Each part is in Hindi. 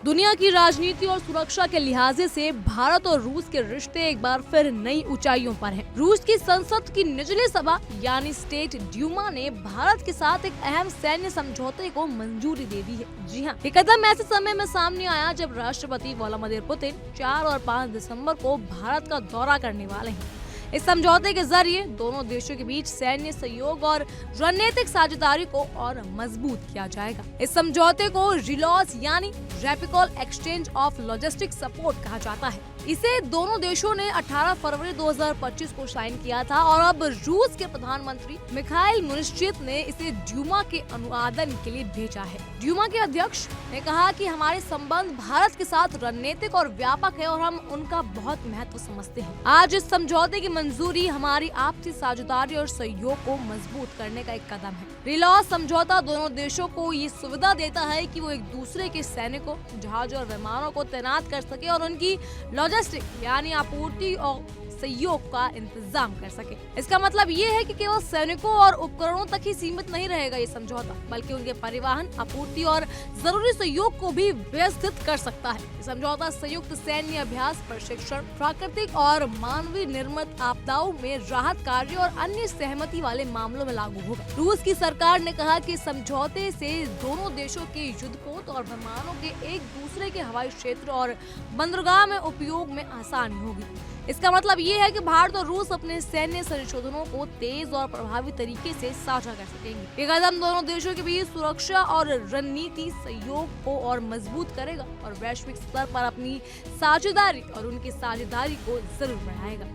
दुनिया की राजनीति और सुरक्षा के लिहाजे से भारत और रूस के रिश्ते एक बार फिर नई ऊंचाइयों पर हैं। रूस की संसद की निचली सभा यानी स्टेट ड्यूमा ने भारत के साथ एक अहम सैन्य समझौते को मंजूरी दे दी है। जी हाँ, ये कदम ऐसे समय में सामने आया जब राष्ट्रपति व्लादिमीर पुतिन 4 और 5 दिसंबर को भारत का दौरा करने वाले हैं। इस समझौते के जरिए दोनों देशों के बीच सैन्य सहयोग और रणनीतिक साझेदारी को और मजबूत किया जाएगा। इस समझौते को रिलॉस यानी rapid exchange of logistic support कहा जाता है। इसे दोनों देशों ने 18 फरवरी 2025 को साइन किया था और अब रूस के प्रधानमंत्री मिखाइल मुनिश्चित ने इसे ड्यूमा के अनुमोदन के लिए भेजा है। ड्यूमा के अध्यक्ष ने कहा कि हमारे संबंध भारत के साथ रणनीतिक और व्यापक है और हम उनका बहुत महत्व समझते हैं। आज इस समझौते की मंजूरी हमारी आपसी साझेदारी और सहयोग को मजबूत करने का एक कदम है। रिलॉस समझौता दोनों देशों को ये सुविधा देता है कि वो एक दूसरे के सैनिकों, जहाज और विमानों को तैनात कर सके और उनकी लॉजिस्टिक यानी आपूर्ति और सहयोग का इंतजाम कर सके। इसका मतलब ये है कि केवल सैनिकों और उपकरणों तक ही सीमित नहीं रहेगा ये समझौता, बल्कि उनके परिवहन, आपूर्ति और जरूरी सहयोग को भी व्यवस्थित कर सकता है। ये समझौता संयुक्त सैन्य अभ्यास, प्रशिक्षण, प्राकृतिक और मानवीय निर्मित आपदाओं में राहत कार्य और अन्य सहमति वाले मामलों में लागू होगा। रूस की सरकार ने कहा कि समझौते से दोनों देशों के युद्धपोत और विमानों के एक दूसरे के हवाई क्षेत्र और बंदरगाह में उपयोग में आसानी होगी। इसका मतलब ये है कि भारत और रूस अपने सैन्य संशोधनों को तेज और प्रभावी तरीके से साझा कर सकेंगे। ये कदम दोनों देशों के बीच सुरक्षा और रणनीति सहयोग को और मजबूत करेगा और वैश्विक स्तर पर अपनी साझेदारी और उनकी साझेदारी को जरूर बढ़ाएगा।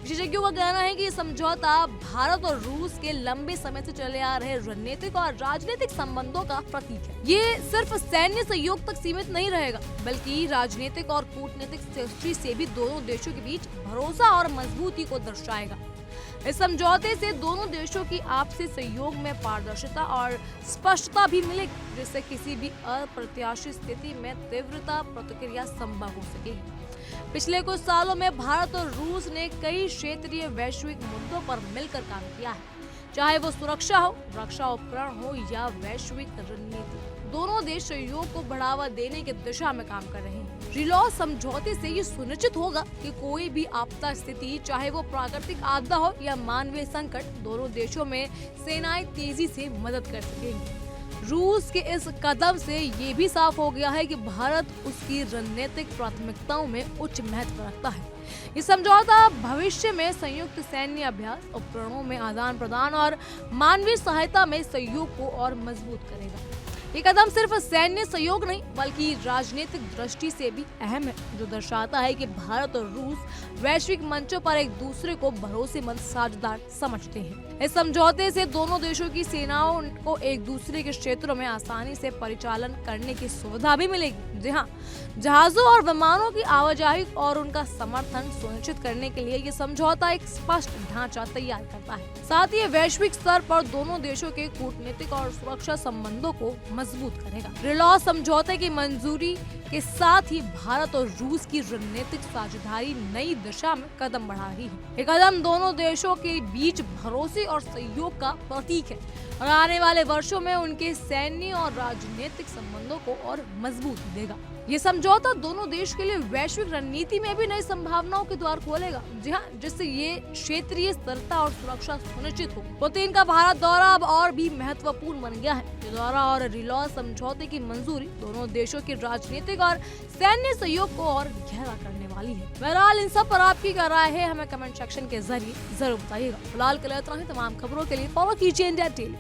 विशेषज्ञों का कहना है कि ये समझौता भारत और रूस के लंबे समय से चले आ रहे रणनीतिक और राजनीतिक संबंधों का प्रतीक है। ये सिर्फ सैन्य सहयोग तक सीमित नहीं रहेगा, बल्कि राजनीतिक और कूटनीतिक दृष्टि से भी दोनों देशों के बीच भरोसा और मजबूती को दर्शाएगा। इस समझौते से दोनों देशों की आपसी सहयोग में पारदर्शिता और स्पष्टता भी मिलेगी, जिससे किसी भी अप्रत्याशित स्थिति में तीव्रता प्रतिक्रिया संभव हो सकेगी। पिछले कुछ सालों में भारत और रूस ने कई क्षेत्रीय वैश्विक मुद्दों पर मिलकर काम किया है, चाहे वो सुरक्षा हो, रक्षा उपकरण हो या वैश्विक रणनीति। दोनों देश सहयोग को बढ़ावा देने की दिशा में काम कर रहे हैं। रिलॉस समझौते से ये सुनिश्चित होगा कि कोई भी आपदा स्थिति, चाहे वो प्राकृतिक आपदा हो या मानवीय संकट, दोनों देशों में सेनाएं तेजी से मदद कर सकेंगी। रूस के इस कदम से ये भी साफ हो गया है कि भारत उसकी रणनीतिक प्राथमिकताओं में उच्च महत्व रखता है। ये समझौता भविष्य में संयुक्त सैन्य अभ्यास, उपकरणों में आदान प्रदान और मानवीय सहायता में सहयोग को और मजबूत करेगा। ये कदम सिर्फ सैन्य सहयोग नहीं, बल्कि राजनीतिक दृष्टि से भी अहम है, जो दर्शाता है कि भारत और रूस वैश्विक मंचों पर एक दूसरे को भरोसेमंद साझेदार समझते हैं। इस समझौते से दोनों देशों की सेनाओं को एक दूसरे के क्षेत्रों में आसानी से परिचालन करने की सुविधा भी मिलेगी। जी हाँ, जहाजों और विमानों की आवाजाही और उनका समर्थन सुनिश्चित करने के लिए ये समझौता एक स्पष्ट ढांचा तैयार करता है। साथ ही वैश्विक स्तर पर दोनों देशों के कूटनीतिक और सुरक्षा संबंधों को मजबूत करेगा। रिलॉस समझौते की मंजूरी के साथ ही भारत और रूस की रणनीतिक साझेदारी नई दिशा में कदम बढ़ा रही है। ये कदम दोनों देशों के बीच भरोसे और सहयोग का प्रतीक है और आने वाले वर्षों में उनके सैन्य और राजनीतिक संबंधों को और मजबूती देगा। ये समझौता दोनों देश के लिए वैश्विक रणनीति में भी नई संभावनाओं के द्वार खोलेगा। जी हाँ, जिससे ये क्षेत्रीय स्थिरता और सुरक्षा सुनिश्चित हो। पुतिन का भारत दौरा अब और भी महत्वपूर्ण बन गया है। ये दौरा और रिलॉस समझौते की मंजूरी दोनों देशों के राजनीतिक और सैन्य सहयोग को और गहरा करने वाली है। बहरहाल इन सब पर आपकी क्या राय है, हमें कमेंट सेक्शन के जरिए जरूर बताइएगा। फिलहाल के लिए इतना ही। तमाम खबरों के लिए फॉलो कीजिए इंडिया टेली।